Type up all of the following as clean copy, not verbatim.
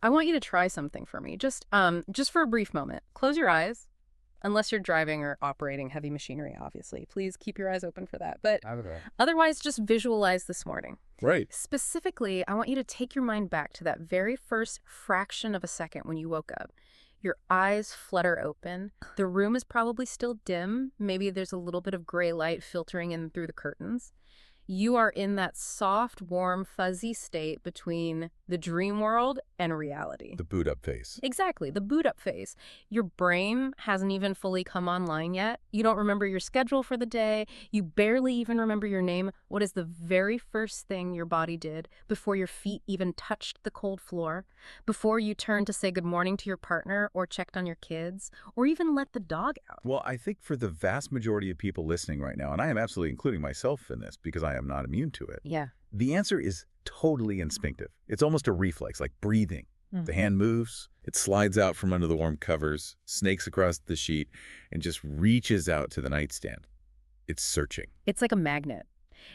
I want you to try something for me. Just for a brief moment. Close your eyes, unless you're driving or operating heavy machinery, obviously. Please keep your eyes open for that. But Okay. otherwise, just visualize this morning. Right. Specifically, I want you to take your mind back to that very first fraction of a second when you woke up. Your eyes flutter open. The room is probably still dim. Maybe there's a little bit of gray light filtering in through the curtains. You are in that soft, warm, fuzzy state between the dream world and reality. The boot up phase. Exactly, the boot up phase. Your brain hasn't even fully come online yet. You don't remember your schedule for the day. You barely even remember your name. What is the very first thing your body did before your feet even touched the cold floor? Before you turned to say good morning to your partner or checked on your kids or even let the dog out? Well, I think for the vast majority of people listening right now, and I am absolutely including myself in this because I am not immune to it, Yeah. the answer is totally instinctive. It's almost a reflex, like breathing. The hand moves, it slides out from under the warm covers, snakes across the sheet, and just reaches out to the nightstand. It's searching. It's like a magnet.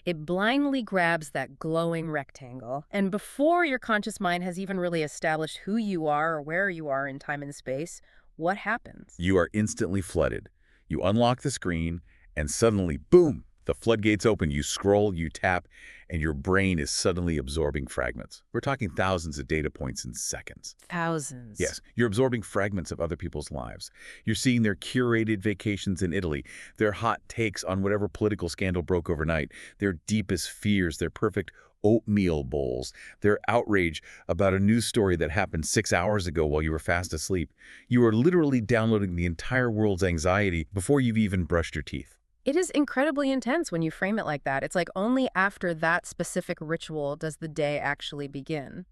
It blindly grabs that glowing rectangle, and before your conscious mind has even really established who you are or where you are in time and space, what happens? You are instantly flooded. You unlock the screen, and suddenly, boom, the floodgates open. You scroll, you tap, and your brain is suddenly absorbing fragments. We're talking thousands of data points in seconds. Thousands. Yes, you're absorbing fragments of other people's lives. You're seeing their curated vacations in Italy, their hot takes on whatever political scandal broke overnight, their deepest fears, their perfect oatmeal bowls, their outrage about a news story that happened 6 hours ago while you were fast asleep. You are literally downloading the entire world's anxiety before you've even brushed your teeth. It is incredibly intense when you frame it like that. It's like only after that specific ritual does the day actually begin.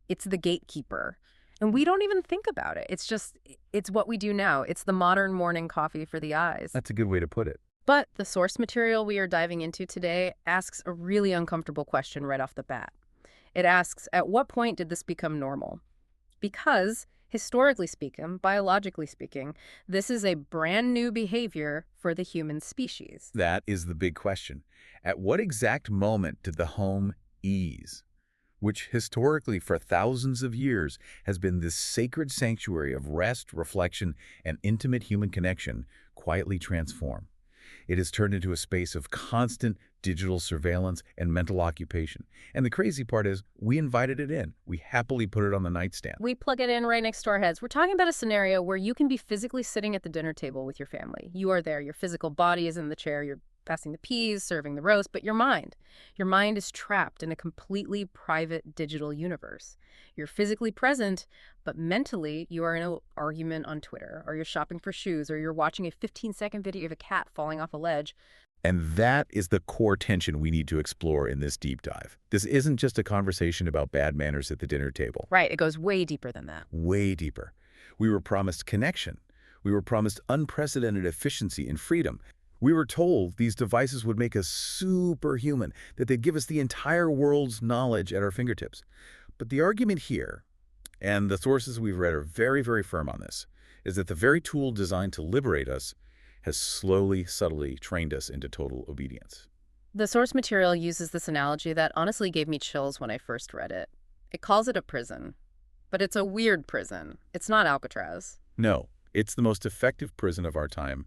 It's the gatekeeper. And we don't even think about it. It's what we do now. It's the modern morning coffee for the eyes. That's a good way to put it. But the source material we are diving into today asks a really uncomfortable question right off the bat. It asks, at what point did this become normal? Because, historically speaking, biologically speaking, this is a brand new behavior for the human species. That is the big question. At what exact moment did the home ease, which historically for thousands of years has been this sacred sanctuary of rest, reflection, and intimate human connection, quietly transform? It has turned into a space of constant digital surveillance and mental occupation. And the crazy part is, we invited it in. We happily put it on the nightstand. We plug it in right next to our heads. We're talking about a scenario where you can be physically sitting at the dinner table with your family. You are there. Your physical body is in the chair. You're passing the peas, serving the roast, but your mind is trapped in a completely private digital universe. You're physically present, but mentally you are in an argument on Twitter, or you're shopping for shoes, or you're watching a 15-second video of a cat falling off a ledge. And that is the core tension we need to explore in this deep dive. This isn't just a conversation about bad manners at the dinner table. Right, it goes way deeper than that. Way deeper. We were promised connection. We were promised unprecedented efficiency and freedom. We were told these devices would make us superhuman, that they'd give us the entire world's knowledge at our fingertips. But the argument here, and the sources we've read are very, very firm on this, is that the very tool designed to liberate us has slowly, subtly trained us into total obedience. The source material uses this analogy that honestly gave me chills when I first read it. It calls it a prison, but it's a weird prison. It's not Alcatraz. No, it's the most effective prison of our time,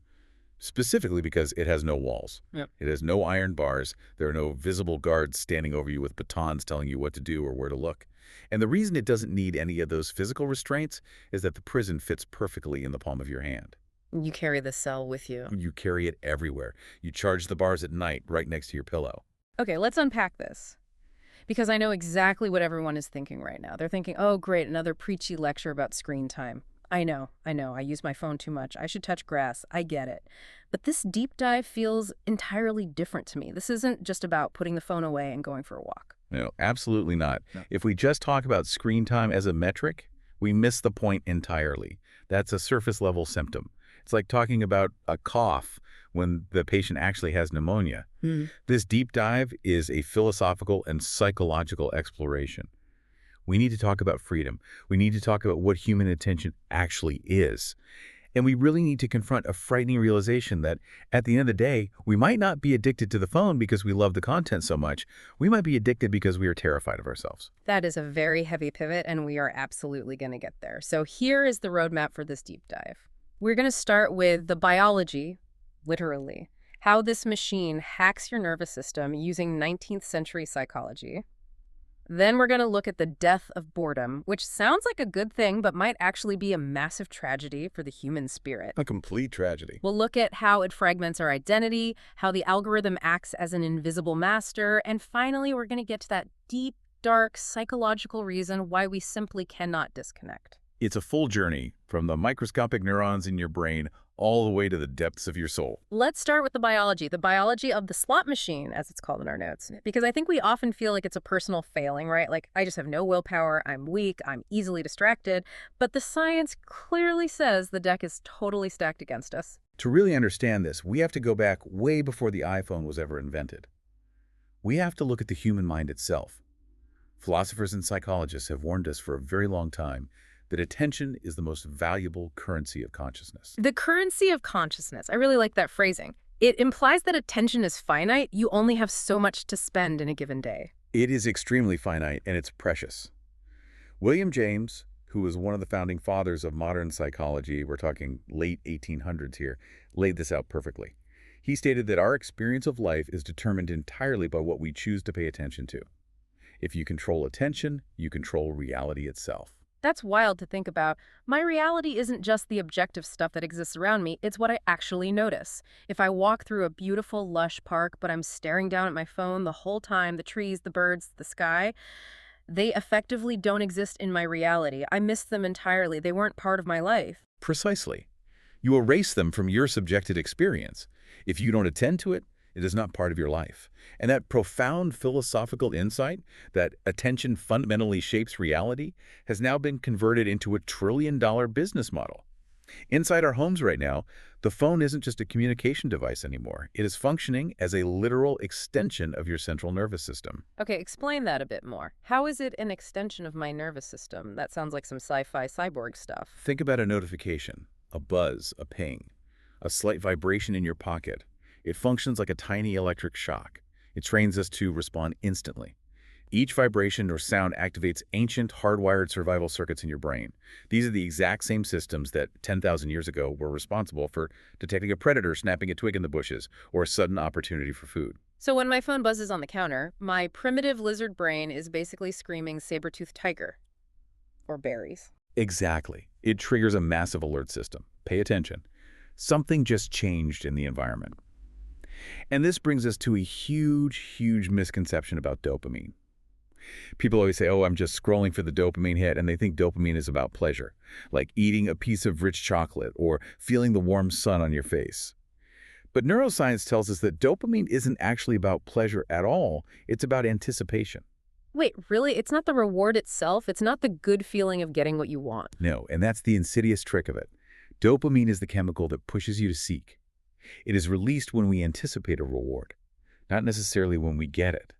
specifically because it has no walls. Yep. It has no iron bars. There are no visible guards standing over you with batons telling you what to do or where to look. And the reason it doesn't need any of those physical restraints is that the prison fits perfectly in the palm of your hand. You carry the cell with you. You carry it everywhere. You charge the bars at night right next to your pillow. Okay, let's unpack this. Because I know exactly what everyone is thinking right now. They're thinking, oh, great, another preachy lecture about screen time. I know. I use my phone too much. I should touch grass. I get it. But this deep dive feels entirely different to me. This isn't just about putting the phone away and going for a walk. No, absolutely not. No. If we just talk about screen time as a metric, we miss the point entirely. That's a surface-level symptom. It's like talking about a cough when the patient actually has pneumonia. This deep dive is a philosophical and psychological exploration. We need to talk about freedom. We need to talk about what human attention actually is. And we really need to confront a frightening realization that at the end of the day, we might not be addicted to the phone because we love the content so much. We might be addicted because we are terrified of ourselves. That is a very heavy pivot, and we are absolutely going to get there. So here is the roadmap for this deep dive. We're going to start with the biology, literally, how this machine hacks your nervous system using 19th century psychology. Then we're going to look at the death of boredom, which sounds like a good thing, but might actually be a massive tragedy for the human spirit. A complete tragedy. We'll look at how it fragments our identity, how the algorithm acts as an invisible master, and finally, we're going to get to that deep, dark, psychological reason why we simply cannot disconnect. It's a full journey from the microscopic neurons in your brain all the way to the depths of your soul. Let's start with the biology of the slot machine, as it's called in our notes, because I think we often feel like it's a personal failing, right? Like, I just have no willpower, I'm weak, I'm easily distracted, but the science clearly says the deck is totally stacked against us. To really understand this, we have to go back way before the iPhone was ever invented. We have to look at the human mind itself. Philosophers and psychologists have warned us for a very long time that attention is the most valuable currency of consciousness. The currency of consciousness. I really like that phrasing. It implies that attention is finite. You only have so much to spend in a given day. It is extremely finite and it's precious. William James, who was one of the founding fathers of modern psychology, we're talking late 1800s here, laid this out perfectly. He stated that our experience of life is determined entirely by what we choose to pay attention to. If you control attention, you control reality itself. That's wild to think about. My reality isn't just the objective stuff that exists around me, it's what I actually notice. If I walk through a beautiful, lush park, but I'm staring down at my phone the whole time, the trees, the birds, the sky, they effectively don't exist in my reality. I miss them entirely. They weren't part of my life. Precisely. You erase them from your subjective experience. If you don't attend to it, it is not part of your life. And that profound philosophical insight that attention fundamentally shapes reality has now been converted into a trillion-dollar business model. Inside our homes right now, the phone isn't just a communication device anymore. It is functioning as a literal extension of your central nervous system. Okay, explain that a bit more. How is it an extension of my nervous system? That sounds like some sci-fi cyborg stuff. Think about a notification, a buzz, a ping, a slight vibration in your pocket. It functions like a tiny electric shock. It trains us to respond instantly. Each vibration or sound activates ancient, hardwired survival circuits in your brain. These are the exact same systems that 10,000 years ago were responsible for detecting a predator snapping a twig in the bushes or a sudden opportunity for food. So when my phone buzzes on the counter, my primitive lizard brain is basically screaming saber-toothed tiger or berries. Exactly. It triggers a massive alert system. Pay attention. Something just changed in the environment. And this brings us to a huge misconception about dopamine. People always say, oh, I'm just scrolling for the dopamine hit, and they think dopamine is about pleasure, like eating a piece of rich chocolate or feeling the warm sun on your face. But neuroscience tells us that dopamine isn't actually about pleasure at all. It's about anticipation. Wait, really? It's not the reward itself? It's not the good feeling of getting what you want? No, and that's the insidious trick of it. Dopamine is the chemical that pushes you to seek. It is released when we anticipate a reward, not necessarily when we get it.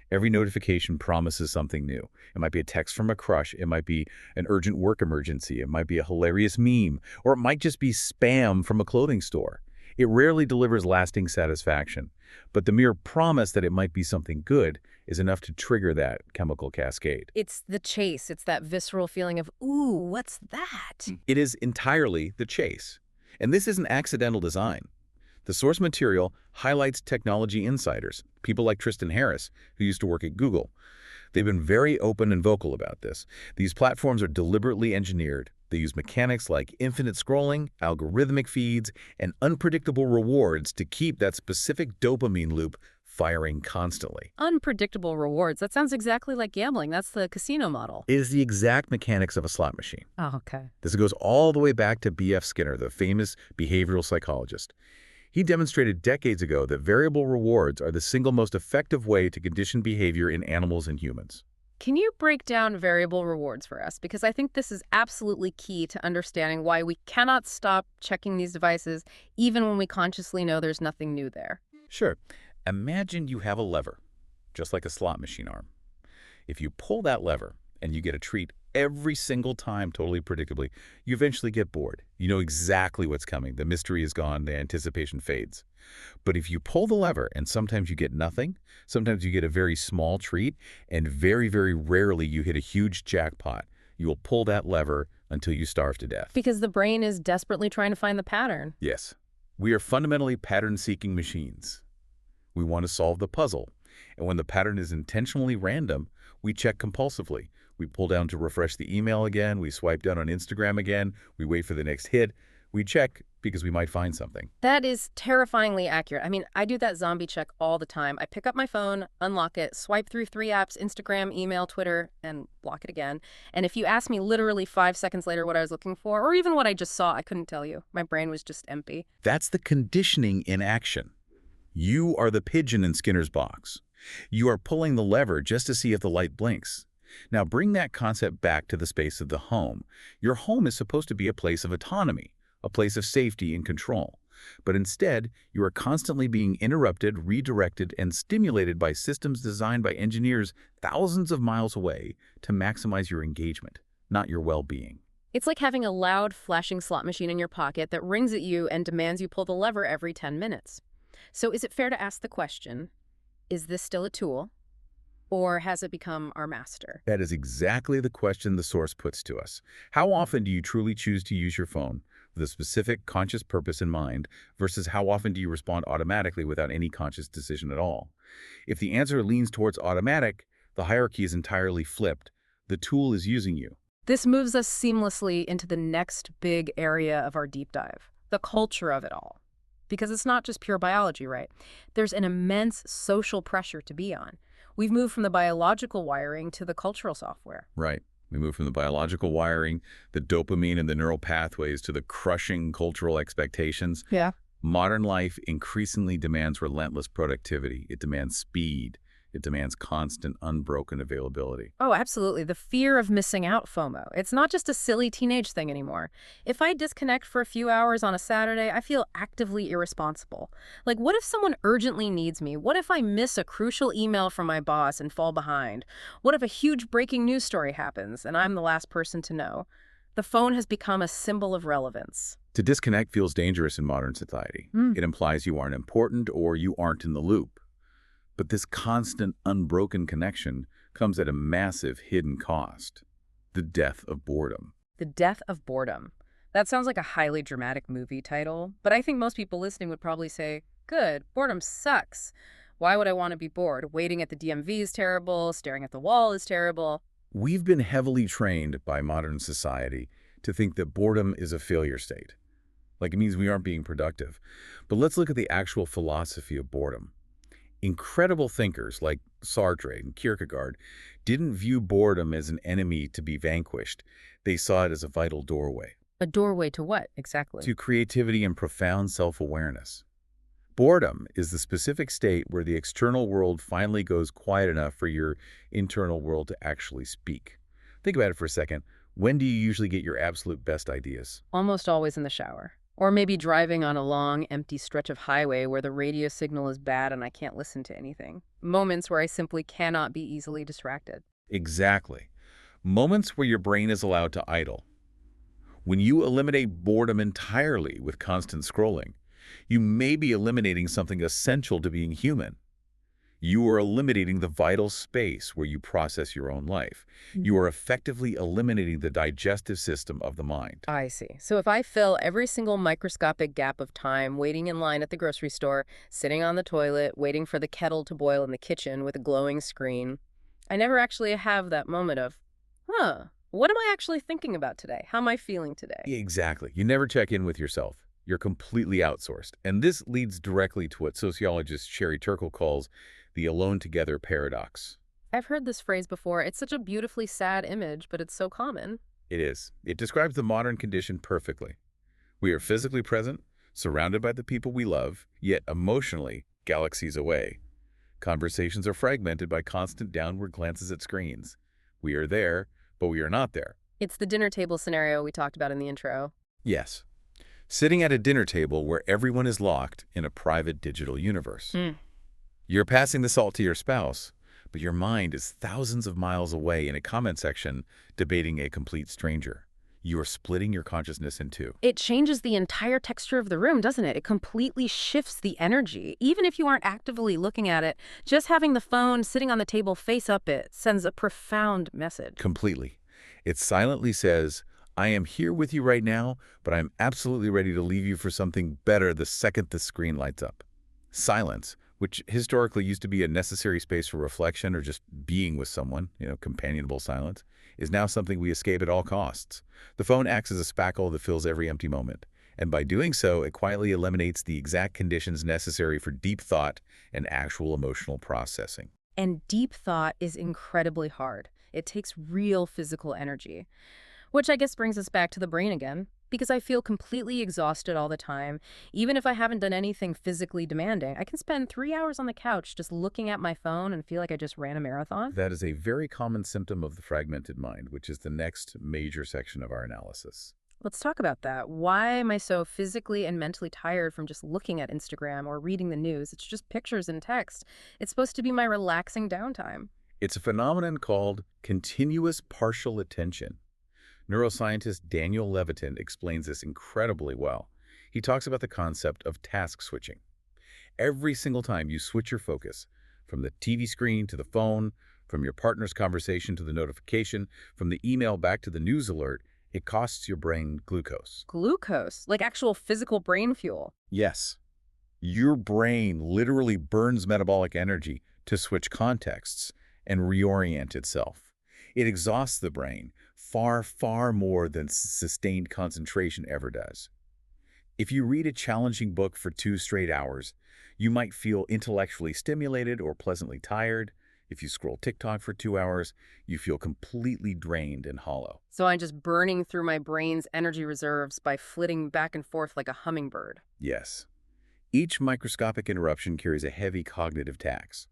Every notification promises something new. It might be a text from a crush. It might be an urgent work emergency. It might be a hilarious meme. Or it might just be spam from a clothing store. It rarely delivers lasting satisfaction. But the mere promise that it might be something good is enough to trigger that chemical cascade. It's the chase. It's that visceral feeling of, ooh, what's that? It is entirely the chase. And this isn't accidental design. The source material highlights technology insiders, people like Tristan, who used to work at Google. They've been very open and vocal about this. These platforms are deliberately engineered. They use mechanics like infinite scrolling, algorithmic feeds, and unpredictable rewards to keep that specific dopamine loop firing constantly. Unpredictable rewards. That sounds exactly like gambling. That's the casino model. It is the exact mechanics of a slot machine. Oh, okay. This goes all the way back to B.F. Skinner, the famous behavioral psychologist. He demonstrated decades ago that variable rewards are the single most effective way to condition behavior in animals and humans. Can you break down variable rewards for us? Because I think this is absolutely key to understanding why we cannot stop checking these devices even when we consciously know there's nothing new there. Sure. Imagine you have a lever, just like a slot machine arm. If you pull that lever and you get a treat every single time, totally predictably, you eventually get bored. You know exactly what's coming. The mystery is gone. The anticipation fades. But if you pull the lever and sometimes you get nothing, sometimes you get a very small treat, and very, very rarely you hit a huge jackpot, you will pull that lever until you starve to death. Because the brain is desperately trying to find the pattern. Yes, we are fundamentally pattern-seeking machines. We want to solve the puzzle. And when the pattern is intentionally random, we check compulsively. We pull down to refresh the email again. We swipe down on Instagram again. We wait for the next hit. We check because we might find something. That is terrifyingly accurate. I mean, I do that zombie check all the time. I pick up my phone, unlock it, swipe through 3 apps, Instagram, email, Twitter, and block it again. And if you ask me literally 5 seconds later what I was looking for, or even what I just saw, I couldn't tell you. My brain was just empty. That's the conditioning in action. You are the pigeon in Skinner's box. You are pulling the lever just to see if the light blinks. Now bring that concept back to the space of the home. Your home is supposed to be a place of autonomy, a place of safety and control. But instead, you are constantly being interrupted, redirected, and stimulated by systems designed by engineers thousands of miles away to maximize your engagement, not your well-being. It's like having a loud, flashing slot machine in your pocket that rings at you and demands you pull the lever every 10 minutes. So is it fair to ask the question, is this still a tool, or has it become our master? That is exactly the question the source puts to us. How often do you truly choose to use your phone with a specific conscious purpose in mind versus how often do you respond automatically without any conscious decision at all? If the answer leans towards automatic, the hierarchy is entirely flipped. The tool is using you. This moves us seamlessly into the next big area of our deep dive, the culture of it all. Because it's not just pure biology, right? There's an immense social pressure to be on. We've moved from the biological wiring to the cultural software. Right. We move from the biological wiring, the dopamine and the neural pathways to the crushing cultural expectations. Yeah. Modern life increasingly demands relentless productivity. It demands speed. It demands constant, unbroken availability. Oh, absolutely. The fear of missing out, FOMO. It's not just a silly teenage thing anymore. If I disconnect for a few hours on a Saturday, I feel actively irresponsible. Like, what if someone urgently needs me? What if I miss a crucial email from my boss and fall behind? What if a huge breaking news story happens and I'm the last person to know? The phone has become a symbol of relevance. To disconnect feels dangerous in modern society. It implies you aren't important or you aren't in the loop. But this constant, unbroken connection comes at a massive hidden cost: the death of boredom. The death of boredom. That sounds like a highly dramatic movie title, but I think most people listening would probably say, good, boredom sucks. Why would I want to be bored? Waiting at the DMV is terrible, staring at the wall is terrible. We've been heavily trained by modern society to think that boredom is a failure state. Like it means we aren't being productive. But let's look at the actual philosophy of boredom. Incredible thinkers like Sartre and Kierkegaard didn't view boredom as an enemy to be vanquished. They saw it as a vital doorway. A doorway to what, exactly? To creativity and profound self-awareness. Boredom is the specific state where the external world finally goes quiet enough for your internal world to actually speak. Think about it for a second. When do you usually get your absolute best ideas? Almost always in the shower. Or maybe driving on a long, empty stretch of highway where the radio signal is bad and I can't listen to anything. Moments where I simply cannot be easily distracted. Exactly. Moments where your brain is allowed to idle. When you eliminate boredom entirely with constant scrolling, you may be eliminating something essential to being human. You are eliminating the vital space where you process your own life. You are effectively eliminating the digestive system of the mind. I see. So if I fill every single microscopic gap of time waiting in line at the grocery store, sitting on the toilet, waiting for the kettle to boil in the kitchen with a glowing screen, I never actually have that moment of, what am I actually thinking about today? How am I feeling today? Exactly. You never check in with yourself. You're completely outsourced. And this leads directly to what sociologist Turkle calls the alone together paradox. I've heard this phrase before. It's such a beautifully sad image, but it's so common. It is. It describes the modern condition perfectly. We are physically present, surrounded by the people we love, yet emotionally galaxies away. Conversations are fragmented by constant downward glances at screens. We are there, but we are not there. It's the dinner table scenario we talked about in the intro. Yes. Sitting at a dinner table where everyone is locked in a private digital universe. You're passing the salt to your spouse, but your mind is thousands of miles away in a comment section debating a complete stranger. You are splitting your consciousness in two. It changes the entire texture of the room, doesn't it? It completely shifts the energy. Even if you aren't actively looking at it, just having the phone sitting on the table face up it sends a profound message. Completely. It silently says, I am here with you right now, but I'm absolutely ready to leave you for something better the second the screen lights up. Silence, which historically used to be a necessary space for reflection or just being with someone, companionable silence, is now something we escape at all costs. The phone acts as a spackle that fills every empty moment, and by doing so, it quietly eliminates the exact conditions necessary for deep thought and actual emotional processing. And deep thought is incredibly hard. It takes real physical energy. Which I guess brings us back to the brain again, because I feel completely exhausted all the time. Even if I haven't done anything physically demanding, I can spend 3 hours on the couch just looking at my phone and feel like I just ran a marathon. That is a very common symptom of the fragmented mind, which is the next major section of our analysis. Let's talk about that. Why am I so physically and mentally tired from just looking at Instagram or reading the news? It's just pictures and text. It's supposed to be my relaxing downtime. It's a phenomenon called continuous partial attention. Neuroscientist Daniel Levitin explains this incredibly well. He talks about the concept of task switching. Every single time you switch your focus, from the TV screen to the phone, from your partner's conversation to the notification, from the email back to the news alert, it costs your brain glucose. Glucose, like actual physical brain fuel. Yes, your brain literally burns metabolic energy to switch contexts and reorient itself. It exhausts the brain far, far more than sustained concentration ever does. If you read a challenging book for 2 straight hours, you might feel intellectually stimulated or pleasantly tired. If you scroll TikTok for 2 hours, you feel completely drained and hollow. So I'm just burning through my brain's energy reserves by flitting back and forth like a hummingbird. Yes. Each microscopic interruption carries a heavy cognitive tax.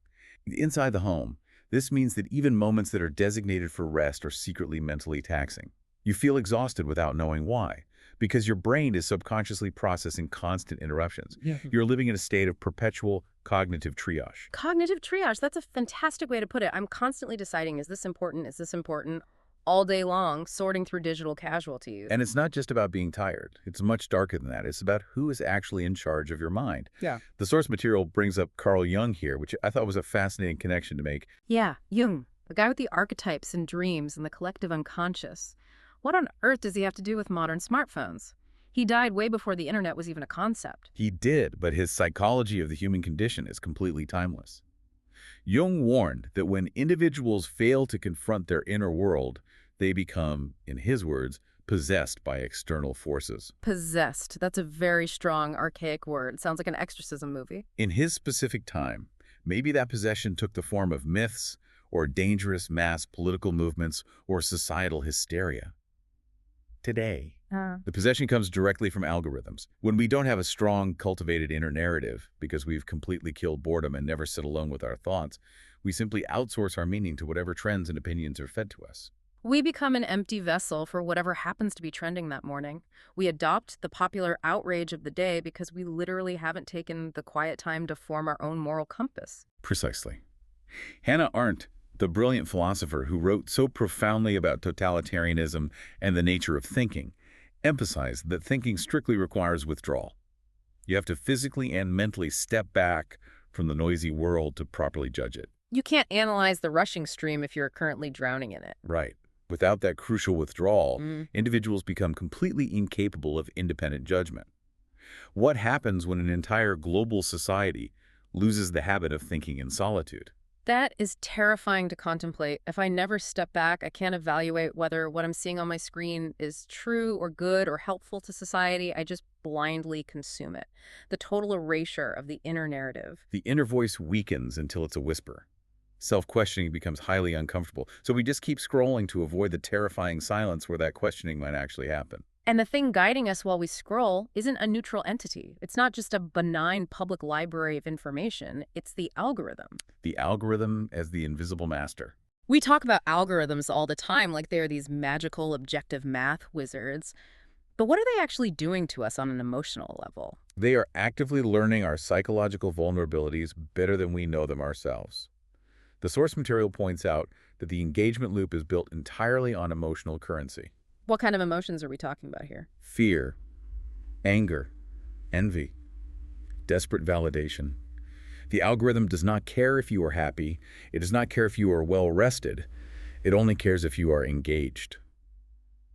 Inside the home, this means that even moments that are designated for rest are secretly mentally taxing. You feel exhausted without knowing why, because your brain is subconsciously processing constant interruptions. Yeah. You're living in a state of perpetual cognitive triage. Cognitive triage, that's a fantastic way to put it. I'm constantly deciding, is this important? Is this important? All day long, sorting through digital casualties. And it's not just about being tired. It's much darker than that. It's about who is actually in charge of your mind. Yeah. The source material brings up Carl Jung here, which I thought was a fascinating connection to make. Yeah, Jung, the guy with the archetypes and dreams and the collective unconscious. What on earth does he have to do with modern smartphones? He died way before the internet was even a concept. He did, but his psychology of the human condition is completely timeless. Jung warned that when individuals fail to confront their inner world, they become, in his words, possessed by external forces. Possessed. That's a very strong, archaic word. Sounds like an exorcism movie. In his specific time, maybe that possession took the form of myths or dangerous mass political movements or societal hysteria. Today, the possession comes directly from algorithms. When we don't have a strong, cultivated inner narrative because we've completely killed boredom and never sit alone with our thoughts, we simply outsource our meaning to whatever trends and opinions are fed to us. We become an empty vessel for whatever happens to be trending that morning. We adopt the popular outrage of the day because we literally haven't taken the quiet time to form our own moral compass. Precisely. Hannah Arendt, the brilliant philosopher who wrote so profoundly about totalitarianism and the nature of thinking, emphasized that thinking strictly requires withdrawal. You have to physically and mentally step back from the noisy world to properly judge it. You can't analyze the rushing stream if you're currently drowning in it. Right. Without that crucial withdrawal, individuals become completely incapable of independent judgment. What happens when an entire global society loses the habit of thinking in solitude? That is terrifying to contemplate. If I never step back, I can't evaluate whether what I'm seeing on my screen is true or good or helpful to society. I just blindly consume it. The total erasure of the inner narrative. The inner voice weakens until it's a whisper. Self-questioning becomes highly uncomfortable, so we just keep scrolling to avoid the terrifying silence where that questioning might actually happen. And the thing guiding us while we scroll isn't a neutral entity. It's not just a benign public library of information. It's the algorithm. The algorithm as the invisible master. We talk about algorithms all the time like they're these magical objective math wizards. But what are they actually doing to us on an emotional level? They are actively learning our psychological vulnerabilities better than we know them ourselves. The source material points out that the engagement loop is built entirely on emotional currency. What kind of emotions are we talking about here? Fear, anger, envy, desperate validation. The algorithm does not care if you are happy. It does not care if you are well rested. It only cares if you are engaged.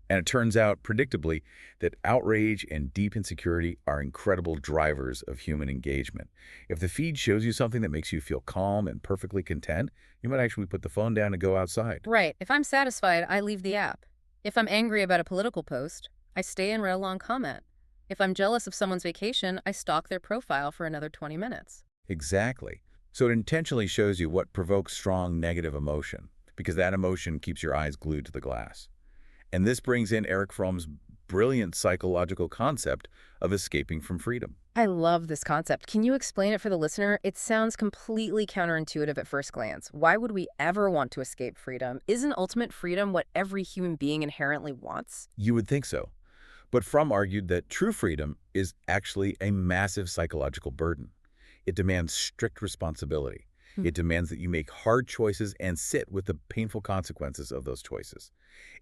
And it turns out, predictably, that outrage and deep insecurity are incredible drivers of human engagement. If the feed shows you something that makes you feel calm and perfectly content, you might actually put the phone down and go outside. Right. If I'm satisfied, I leave the app. If I'm angry about a political post, I stay and read a long comment. If I'm jealous of someone's vacation, I stalk their profile for another 20 minutes. Exactly. So it intentionally shows you what provokes strong negative emotion, because that emotion keeps your eyes glued to the glass. And this brings in Erich Fromm's brilliant psychological concept of escaping from freedom. I love this concept. Can you explain it for the listener? It sounds completely counterintuitive at first glance. Why would we ever want to escape freedom? Isn't ultimate freedom what every human being inherently wants? You would think so. But Fromm argued that true freedom is actually a massive psychological burden. It demands strict responsibility. It demands that you make hard choices and sit with the painful consequences of those choices.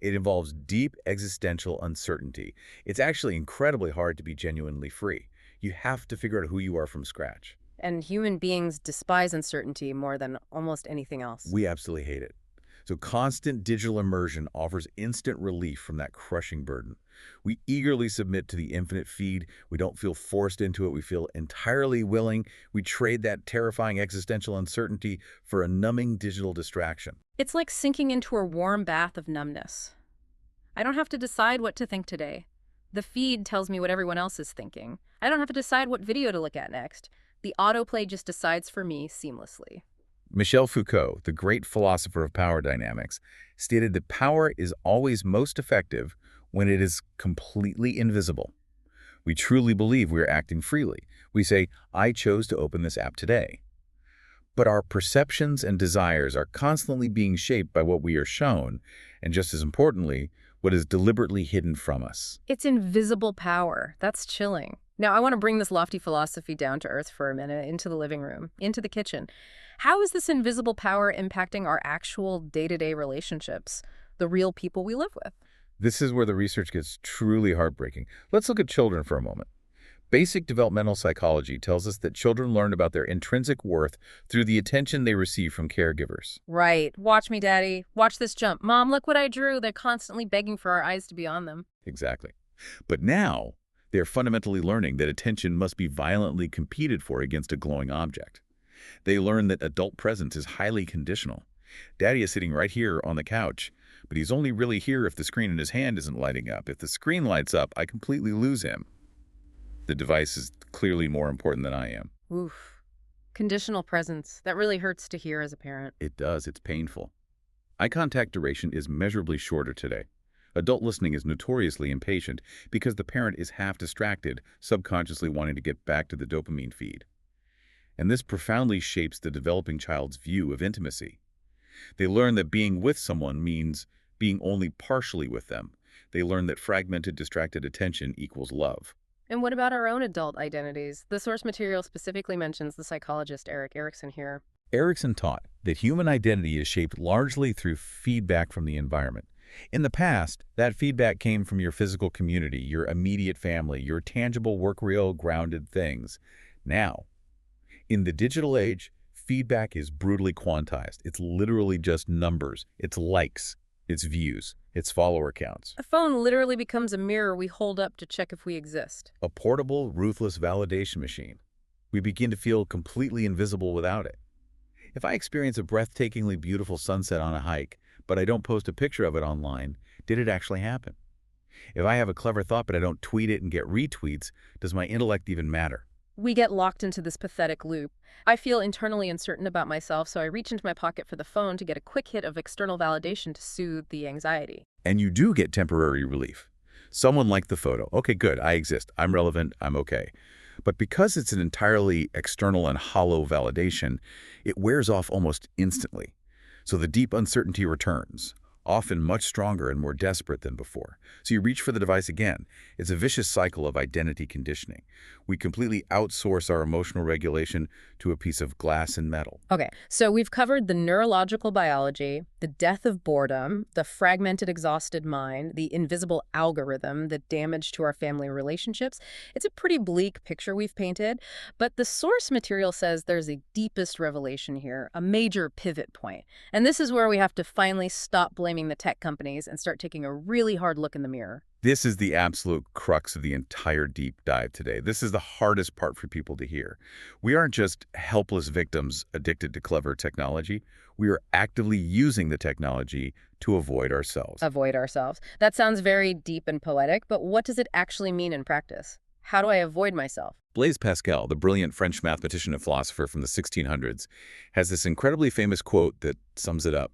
It involves deep existential uncertainty. It's actually incredibly hard to be genuinely free. You have to figure out who you are from scratch. And human beings despise uncertainty more than almost anything else. We absolutely hate it. So constant digital immersion offers instant relief from that crushing burden. We eagerly submit to the infinite feed. We don't feel forced into it. We feel entirely willing. We trade that terrifying existential uncertainty for a numbing digital distraction. It's like sinking into a warm bath of numbness. I don't have to decide what to think today. The feed tells me what everyone else is thinking. I don't have to decide what video to look at next. The autoplay just decides for me seamlessly. Michel Foucault, the great philosopher of power dynamics, stated that power is always most effective when it is completely invisible. We truly believe we are acting freely. We say, I chose to open this app today. But our perceptions and desires are constantly being shaped by what we are shown, and just as importantly, what is deliberately hidden from us. It's invisible power. That's chilling. Now, I want to bring this lofty philosophy down to earth for a minute, into the living room, into the kitchen. How is this invisible power impacting our actual day-to-day relationships, the real people we live with? This is where the research gets truly heartbreaking. Let's look at children for a moment. Basic developmental psychology tells us that children learn about their intrinsic worth through the attention they receive from caregivers. Right. Watch me, Daddy. Watch this jump. Mom, look what I drew. They're constantly begging for our eyes to be on them. Exactly. But now, they're fundamentally learning that attention must be violently competed for against a glowing object. They learn that adult presence is highly conditional. Daddy is sitting right here on the couch, but he's only really here if the screen in his hand isn't lighting up. If the screen lights up, I completely lose him. The device is clearly more important than I am. Oof. Conditional presence. That really hurts to hear as a parent. It does. It's painful. Eye contact duration is measurably shorter today. Adult listening is notoriously impatient because the parent is half distracted, subconsciously wanting to get back to the dopamine feed. And this profoundly shapes the developing child's view of intimacy. They learn that being with someone means being only partially with them. They learn that fragmented, distracted attention equals love. And what about our own adult identities? The source material specifically mentions the psychologist Erik Erikson here. Erikson taught that human identity is shaped largely through feedback from the environment. In the past, that feedback came from your physical community, your immediate family, your tangible work real grounded things. Now, in the digital age, feedback is brutally quantized. It's literally just numbers. It's likes, it's views, it's follower counts. A phone literally becomes a mirror we hold up to check if we exist. A portable, ruthless validation machine. We begin to feel completely invisible without it. If I experience a breathtakingly beautiful sunset on a hike, but I don't post a picture of it online, did it actually happen? If I have a clever thought but I don't tweet it and get retweets, does my intellect even matter? We get locked into this pathetic loop. I feel internally uncertain about myself, so I reach into my pocket for the phone to get a quick hit of external validation to soothe the anxiety. And you do get temporary relief. Someone liked the photo. Okay, good, I exist. I'm relevant. I'm okay. But because it's an entirely external and hollow validation, it wears off almost instantly. So the deep uncertainty returns. often much stronger and more desperate than before. So you reach for the device again. It's a vicious cycle of identity conditioning. We completely outsource our emotional regulation to a piece of glass and metal. Okay, so we've covered the neurological biology, the death of boredom, the fragmented, exhausted mind, the invisible algorithm, the damage to our family relationships. It's a pretty bleak picture we've painted, but the source material says there's a deepest revelation here, a major pivot point. And this is where we have to finally stop blaming the tech companies and start taking a really hard look in the mirror. This is the absolute crux of the entire deep dive today. This is the hardest part for people to hear. We aren't just helpless victims addicted to clever technology. We are actively using the technology to avoid ourselves. Avoid ourselves. That sounds very deep and poetic, but what does it actually mean in practice? How do I avoid myself? Blaise Pascal, the brilliant French mathematician and philosopher from the 1600s, has this incredibly famous quote that sums it up.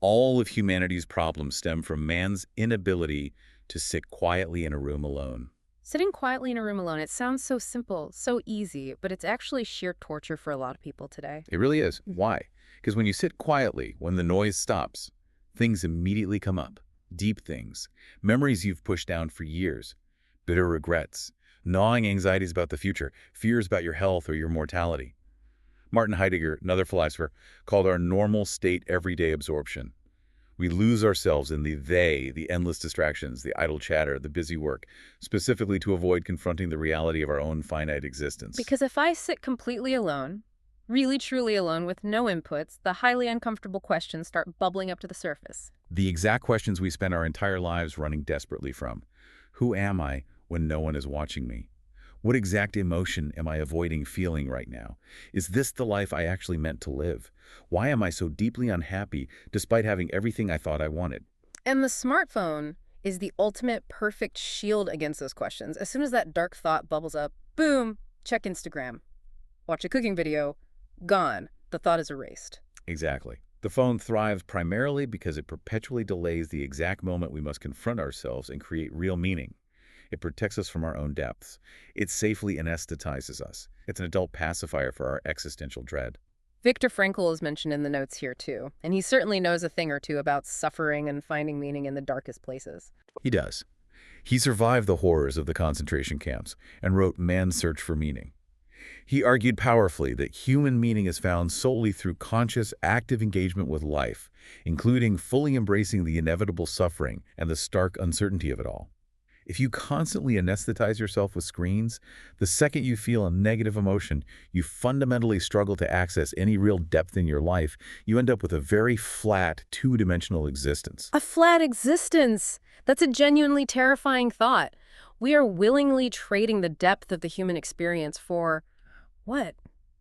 All of humanity's problems stem from man's inability to sit quietly in a room alone. Sitting quietly in a room alone, it sounds so simple, so easy, but it's actually sheer torture for a lot of people today. It really is. Why? Because when you sit quietly, when the noise stops, things immediately come up. Deep things. Memories you've pushed down for years. Bitter regrets. Gnawing anxieties about the future. Fears about your health or your mortality. Martin Heidegger, another philosopher, called our normal state everyday absorption. We lose ourselves in the endless distractions, the idle chatter, the busy work, specifically to avoid confronting the reality of our own finite existence. Because if I sit completely alone, really truly alone with no inputs, the highly uncomfortable questions start bubbling up to the surface. The exact questions we spend our entire lives running desperately from. Who am I when no one is watching me? What exact emotion am I avoiding feeling right now? Is this the life I actually meant to live? Why am I so deeply unhappy despite having everything I thought I wanted? And the smartphone is the ultimate perfect shield against those questions. As soon as that dark thought bubbles up, boom, check Instagram. Watch a cooking video, gone. The thought is erased. Exactly. The phone thrives primarily because it perpetually delays the exact moment we must confront ourselves and create real meaning. It protects us from our own depths. It safely anesthetizes us. It's an adult pacifier for our existential dread. Viktor Frankl is mentioned in the notes here too, and he certainly knows a thing or two about suffering and finding meaning in the darkest places. He does. He survived the horrors of the concentration camps and wrote Man's Search for Meaning. He argued powerfully that human meaning is found solely through conscious, active engagement with life, including fully embracing the inevitable suffering and the stark uncertainty of it all. If you constantly anesthetize yourself with screens, the second you feel a negative emotion, you fundamentally struggle to access any real depth in your life. You end up with a very flat, two-dimensional existence. A flat existence! That's a genuinely terrifying thought. We are willingly trading the depth of the human experience for, what?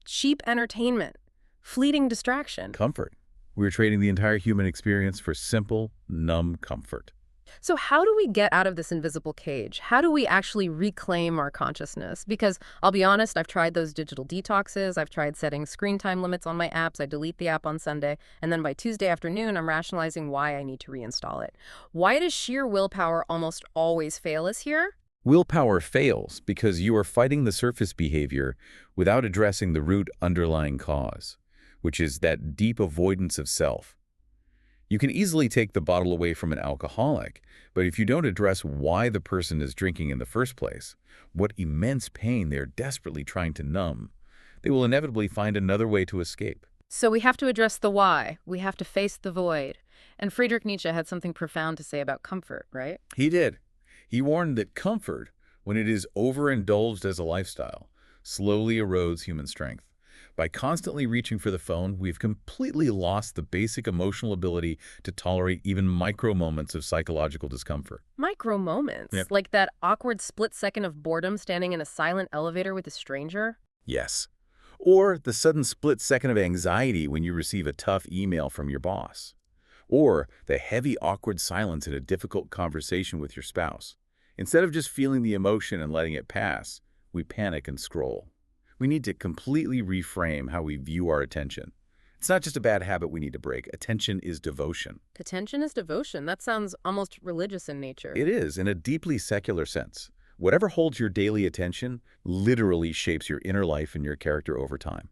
Cheap entertainment. Fleeting distraction. Comfort. We're trading the entire human experience for simple, numb comfort. So how do we get out of this invisible cage? How do we actually reclaim our consciousness? Because I'll be honest, I've tried those digital detoxes. I've tried setting screen time limits on my apps. I delete the app on Sunday. And then by Tuesday afternoon, I'm rationalizing why I need to reinstall it. Why does sheer willpower almost always fail us here? Willpower fails because you are fighting the surface behavior without addressing the root underlying cause, which is that deep avoidance of self. You can easily take the bottle away from an alcoholic, but if you don't address why the person is drinking in the first place, what immense pain they're desperately trying to numb, they will inevitably find another way to escape. So we have to address the why. We have to face the void. And Friedrich Nietzsche had something profound to say about comfort, right? He did. He warned that comfort, when it is overindulged as a lifestyle, slowly erodes human strength. By constantly reaching for the phone, we've completely lost the basic emotional ability to tolerate even micro moments of psychological discomfort. Micro moments? Yep. Like that awkward split second of boredom standing in a silent elevator with a stranger? Yes. Or the sudden split second of anxiety when you receive a tough email from your boss. Or the heavy, awkward silence in a difficult conversation with your spouse. Instead of just feeling the emotion and letting it pass, we panic and scroll. We need to completely reframe how we view our attention. It's not just a bad habit we need to break. Attention is devotion. Attention is devotion. That sounds almost religious in nature. It is, in a deeply secular sense. Whatever holds your daily attention literally shapes your inner life and your character over time.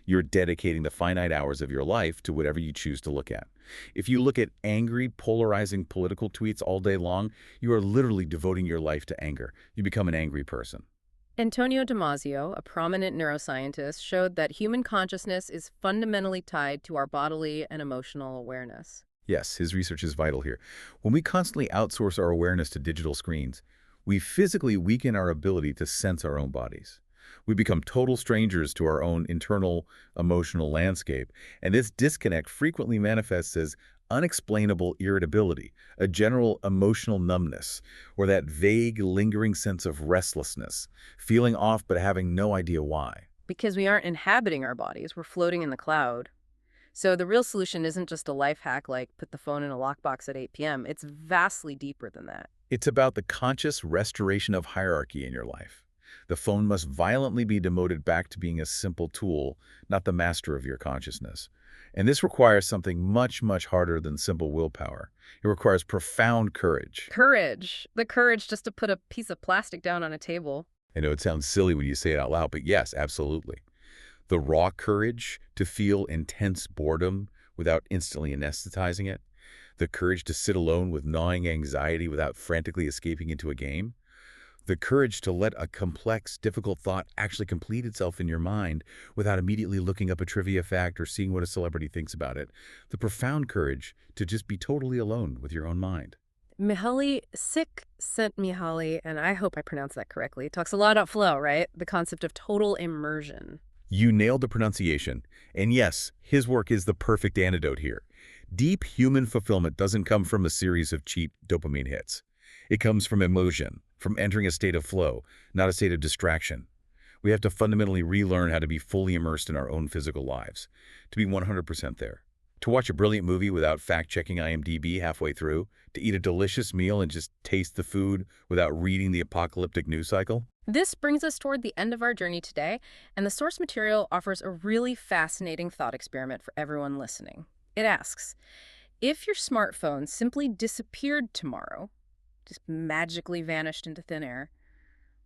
You're dedicating the finite hours of your life to whatever you choose to look at. If you look at angry, polarizing political tweets all day long, you are literally devoting your life to anger. You become an angry person. Antonio Damasio, a prominent neuroscientist, showed that human consciousness is fundamentally tied to our bodily and emotional awareness. Yes, his research is vital here. When we constantly outsource our awareness to digital screens, we physically weaken our ability to sense our own bodies. We become total strangers to our own internal emotional landscape, and this disconnect frequently manifests as unexplainable irritability, a general emotional numbness, or that vague, lingering sense of restlessness, feeling off but having no idea why. Because we aren't inhabiting our bodies, we're floating in the cloud. So the real solution isn't just a life hack like put the phone in a lockbox at 8 p.m. It's vastly deeper than that. It's about the conscious restoration of hierarchy in your life. The phone must violently be demoted back to being a simple tool, not the master of your consciousness. And this requires something much, much harder than simple willpower. It requires profound courage. Courage. The courage just to put a piece of plastic down on a table. I know it sounds silly when you say it out loud, but yes, absolutely. The raw courage to feel intense boredom without instantly anesthetizing it. The courage to sit alone with gnawing anxiety without frantically escaping into a game. The courage to let a complex, difficult thought actually complete itself in your mind without immediately looking up a trivia fact or seeing what a celebrity thinks about it. The profound courage to just be totally alone with your own mind. Mihaly Csikszentmihalyi, and I hope I pronounced that correctly, talks a lot about flow, right? The concept of total immersion. You nailed the pronunciation. And yes, his work is the perfect antidote here. Deep human fulfillment doesn't come from a series of cheap dopamine hits. It comes from emotion, from entering a state of flow, not a state of distraction. We have to fundamentally relearn how to be fully immersed in our own physical lives, to be 100% there. To watch a brilliant movie without fact-checking IMDb halfway through, to eat a delicious meal and just taste the food without reading the apocalyptic news cycle. This brings us toward the end of our journey today, and the source material offers a really fascinating thought experiment for everyone listening. It asks, if your smartphone simply disappeared tomorrow, just magically vanished into thin air,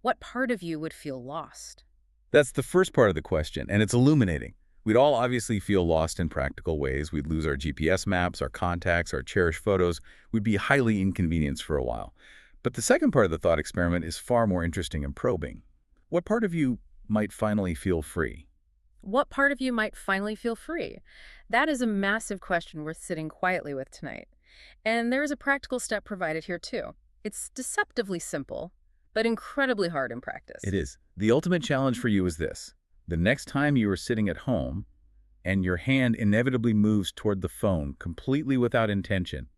what part of you would feel lost? That's the first part of the question, and it's illuminating. We'd all obviously feel lost in practical ways. We'd lose our GPS maps, our contacts, our cherished photos. We'd be highly inconvenienced for a while. But the second part of the thought experiment is far more interesting and probing. What part of you might finally feel free? What part of you might finally feel free? That is a massive question worth sitting quietly with tonight. And there is a practical step provided here too. It's deceptively simple, but incredibly hard in practice. It is. The ultimate challenge for you is this. The next time you are sitting at home and your hand inevitably moves toward the phone completely without intention,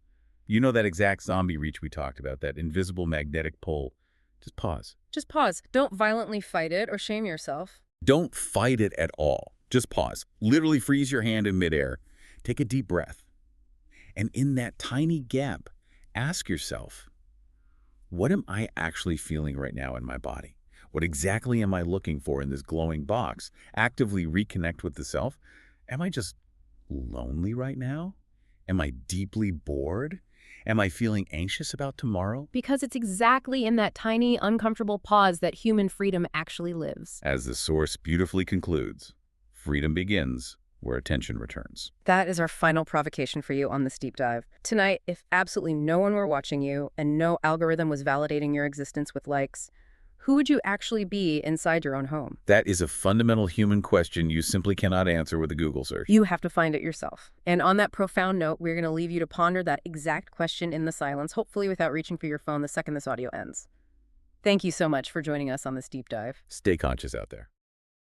you know that exact zombie reach we talked about, that invisible magnetic pull. Just pause. Just pause. Don't violently fight it or shame yourself. Don't fight it at all. Just pause. Literally freeze your hand in midair. Take a deep breath. And in that tiny gap, ask yourself, what am I actually feeling right now in my body? What exactly am I looking for in this glowing box? Actively reconnect with the self. Am I just lonely right now? Am I deeply bored? Am I feeling anxious about tomorrow? Because it's exactly in that tiny, uncomfortable pause that human freedom actually lives. As the source beautifully concludes, freedom begins where attention returns. That is our final provocation for you on this deep dive. Tonight, if absolutely no one were watching you and no algorithm was validating your existence with likes, who would you actually be inside your own home? That is a fundamental human question you simply cannot answer with a Google search. You have to find it yourself. And on that profound note, we're going to leave you to ponder that exact question in the silence, hopefully without reaching for your phone the second this audio ends. Thank you so much for joining us on this deep dive. Stay conscious out there.